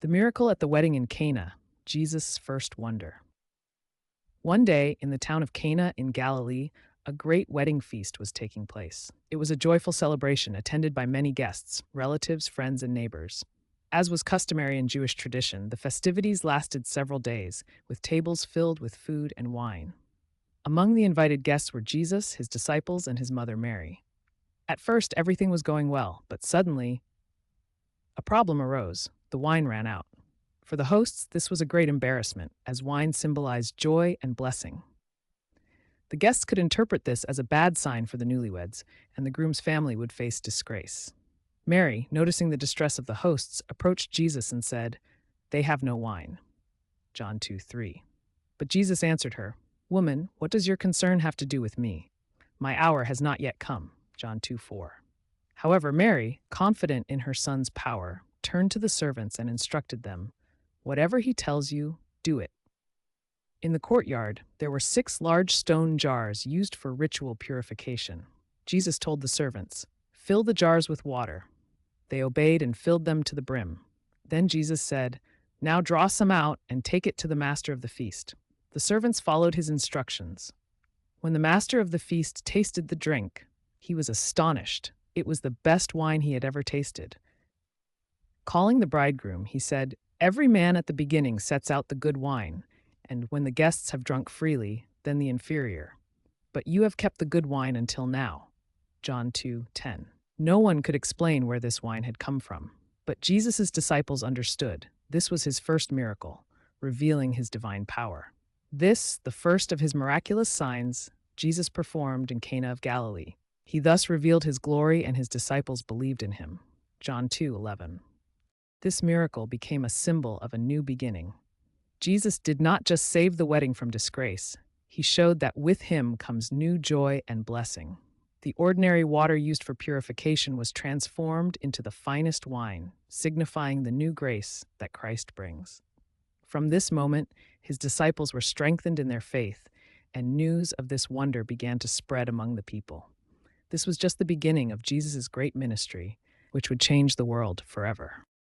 The miracle at the wedding in Cana, Jesus' first wonder. One day, in the town of Cana in Galilee, a great wedding feast was taking place. It was a joyful celebration attended by many guests, relatives, friends, and neighbors. As was customary in Jewish tradition, the festivities lasted several days, with tables filled with food and wine. Among the invited guests were Jesus, his disciples, and his mother Mary. At first, everything was going well, but suddenly, a problem arose. The wine ran out. For the hosts, this was a great embarrassment, as wine symbolized joy and blessing. The guests could interpret this as a bad sign for the newlyweds, and the groom's family would face disgrace. Mary, noticing the distress of the hosts, approached Jesus and said, "They have no wine." John 2:3. But Jesus answered her, "Woman, what does your concern have to do with me? My hour has not yet come." John 2:4. However, Mary, confident in her son's power, turned to the servants and instructed them, "Whatever he tells you, do it." In the courtyard, there were 6 large stone jars used for ritual purification. Jesus told the servants, "Fill the jars with water." They obeyed and filled them to the brim. Then Jesus said, "Now draw some out and take it to the master of the feast." The servants followed his instructions. When the master of the feast tasted the drink, he was astonished. It was the best wine he had ever tasted. Calling the bridegroom, he said, "Every man at the beginning sets out the good wine, and when the guests have drunk freely, then the inferior. But you have kept the good wine until now." John 2:10. No one could explain where this wine had come from, but Jesus' disciples understood. This was his first miracle, revealing his divine power. This, the first of his miraculous signs, Jesus performed in Cana of Galilee. He thus revealed his glory, and his disciples believed in him. John 2:11. This miracle became a symbol of a new beginning. Jesus did not just save the wedding from disgrace, he showed that with him comes new joy and blessing. The ordinary water used for purification was transformed into the finest wine, signifying the new grace that Christ brings. From this moment, his disciples were strengthened in their faith, and news of this wonder began to spread among the people. This was just the beginning of Jesus' great ministry, which would change the world forever.